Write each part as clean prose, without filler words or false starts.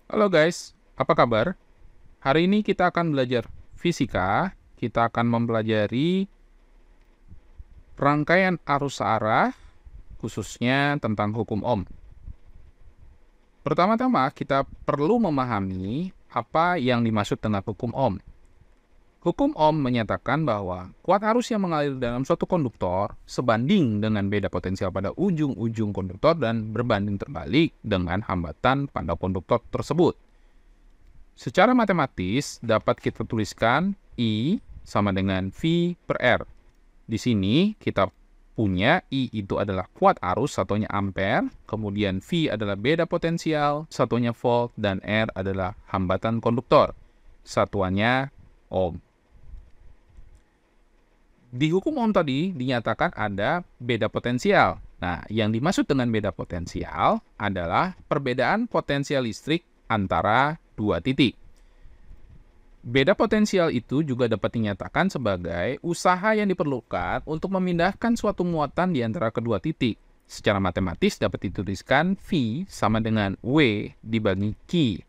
Halo guys, apa kabar? Hari ini kita akan belajar fisika. Kita akan mempelajari rangkaian arus searah, khususnya tentang hukum Ohm. Pertama-tama, kita perlu memahami apa yang dimaksud dengan hukum Ohm. Hukum Ohm menyatakan bahwa kuat arus yang mengalir dalam suatu konduktor sebanding dengan beda potensial pada ujung-ujung konduktor dan berbanding terbalik dengan hambatan pada konduktor tersebut. Secara matematis, dapat kita tuliskan I sama dengan V per R. Di sini kita punya I itu adalah kuat arus, satunya ampere, kemudian V adalah beda potensial, satunya volt, dan R adalah hambatan konduktor, satuannya ohm. Di hukum Ohm tadi dinyatakan ada beda potensial. Nah, yang dimaksud dengan beda potensial adalah perbedaan potensial listrik antara dua titik. Beda potensial itu juga dapat dinyatakan sebagai usaha yang diperlukan untuk memindahkan suatu muatan di antara kedua titik. Secara matematis dapat dituliskan V sama dengan W dibagi Q.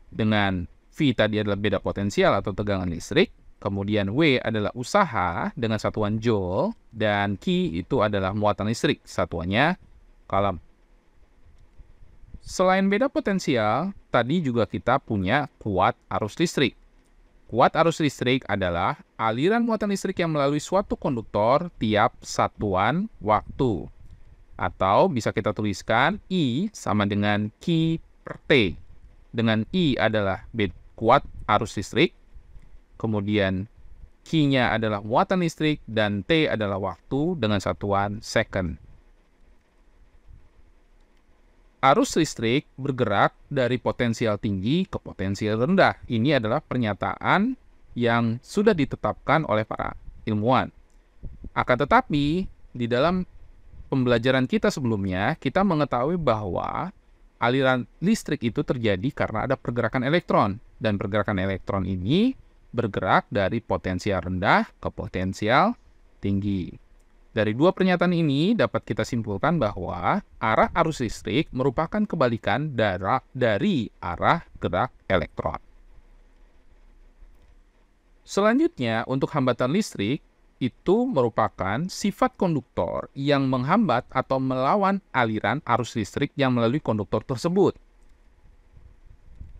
Dengan V tadi adalah beda potensial atau tegangan listrik, kemudian W adalah usaha dengan satuan joule, dan Q itu adalah muatan listrik, satuannya coulomb. Selain beda potensial, tadi juga kita punya kuat arus listrik. Kuat arus listrik adalah aliran muatan listrik yang melalui suatu konduktor tiap satuan waktu. Atau bisa kita tuliskan I sama dengan Q per T. Dengan I adalah kuat arus listrik, kemudian Q-nya adalah muatan listrik, dan T adalah waktu dengan satuan second. Arus listrik bergerak dari potensial tinggi ke potensial rendah. Ini adalah pernyataan yang sudah ditetapkan oleh para ilmuwan. Akan tetapi, di dalam pembelajaran kita sebelumnya, kita mengetahui bahwa aliran listrik itu terjadi karena ada pergerakan elektron. Dan pergerakan elektron ini bergerak dari potensial rendah ke potensial tinggi. Dari dua pernyataan ini dapat kita simpulkan bahwa arah arus listrik merupakan kebalikan dari arah gerak elektron. Selanjutnya, untuk hambatan listrik, itu merupakan sifat konduktor yang menghambat atau melawan aliran arus listrik yang melalui konduktor tersebut.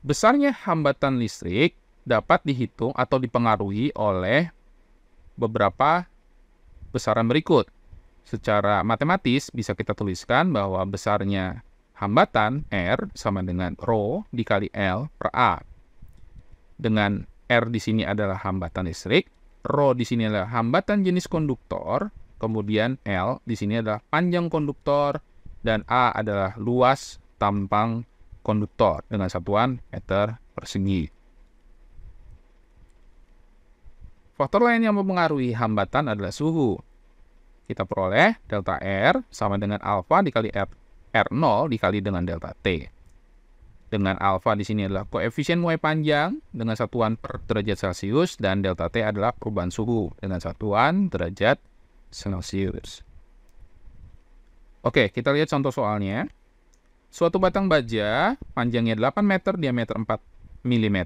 Besarnya hambatan listrik dapat dihitung atau dipengaruhi oleh beberapa besaran berikut. Secara matematis bisa kita tuliskan bahwa besarnya hambatan R sama dengan Rho dikali L per A. Dengan R di sini adalah hambatan listrik, Rho di sini adalah hambatan jenis konduktor, kemudian L di sini adalah panjang konduktor, dan A adalah luas tampang konduktor dengan satuan meter persegi. Faktor lain yang mempengaruhi hambatan adalah suhu. Kita peroleh delta R sama dengan alfa dikali R0 dikali dengan delta T. Dengan alfa di sini adalah koefisien muai panjang dengan satuan per derajat Celcius, dan delta T adalah perubahan suhu dengan satuan derajat Celcius. Oke, kita lihat contoh soalnya. Suatu batang baja panjangnya 8 meter, diameter 4 mm,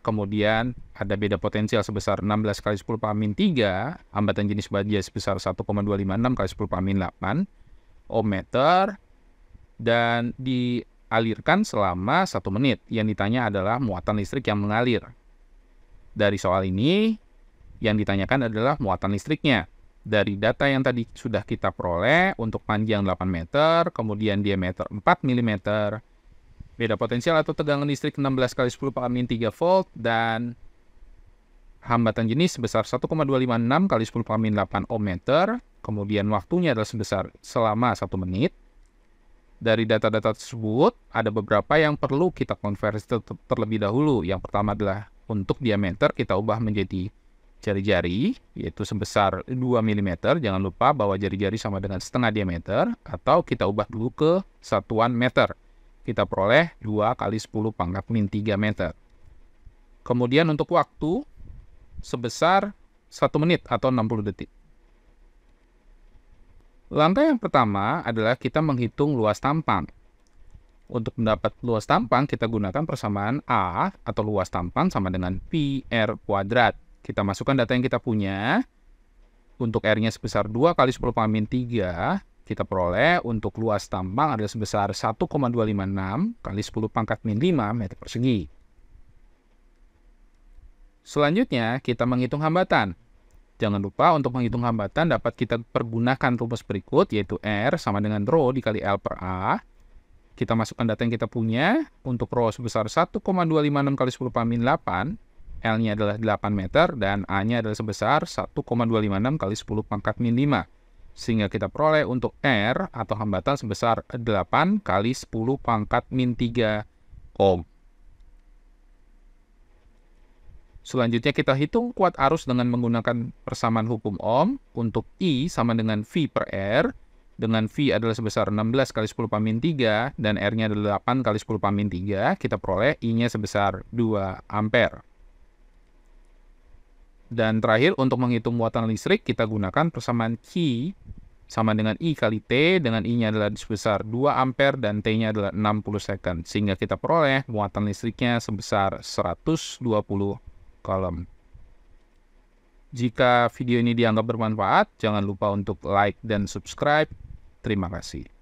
kemudian ada beda potensial sebesar 16 kali 10 pamin 3, hambatan jenis baja sebesar 1,256 kali 10 pamin 8 ohm meter, dan dialirkan selama 1 menit. Yang ditanya adalah muatan listrik yang mengalir. Dari soal ini, yang ditanyakan adalah muatan listriknya. Dari data yang tadi sudah kita peroleh, untuk panjang 8 meter, kemudian diameter 4 mm, beda potensial atau tegangan listrik 16 kali 10 pamin 3 volt, dan hambatan jenis sebesar 1,256 kali 10 pamin 8 ohm meter, kemudian waktunya adalah sebesar selama 1 menit. Dari data-data tersebut, ada beberapa yang perlu kita konversi terlebih dahulu. Yang pertama adalah untuk diameter kita ubah menjadi jari-jari, yaitu sebesar 2 mm. Jangan lupa bahwa jari-jari sama dengan setengah diameter, atau kita ubah dulu ke satuan meter. Kita peroleh 2 kali 10 pangkat min 3 meter. Kemudian untuk waktu sebesar 1 menit atau 60 detik. Langkah yang pertama adalah kita menghitung luas tampang. Untuk mendapat luas tampang, kita gunakan persamaan A atau luas tampang sama dengan pi R kuadrat. Kita masukkan data yang kita punya. Untuk R-nya sebesar 2 kali 10 pangkat min 3, kita peroleh untuk luas tampang adalah sebesar 1,256 kali 10 pangkat min 5 meter persegi. Selanjutnya, kita menghitung hambatan. Jangan lupa untuk menghitung hambatan dapat kita pergunakan rumus berikut, yaitu R sama dengan Rho dikali L per A. Kita masukkan data yang kita punya. Untuk Rho sebesar 1,256 kali 10 pangkat min 8, L-nya adalah 8 meter, dan A-nya adalah sebesar 1,256 kali 10 pangkat min 5. Sehingga kita peroleh untuk R atau hambatan sebesar 8 kali 10 pangkat min 3 ohm. Selanjutnya kita hitung kuat arus dengan menggunakan persamaan hukum Ohm. Untuk I sama dengan V per R, dengan V adalah sebesar 16 kali 10 pangkat min 3, dan R-nya adalah 8 kali 10 pangkat min 3, kita peroleh I-nya sebesar 2 ampere. Dan terakhir, untuk menghitung muatan listrik, kita gunakan persamaan Q sama dengan I kali T, dengan I-nya adalah sebesar 2 ampere dan T-nya adalah 60 second. Sehingga kita peroleh muatan listriknya sebesar 120 coulomb. Jika video ini dianggap bermanfaat, jangan lupa untuk like dan subscribe. Terima kasih.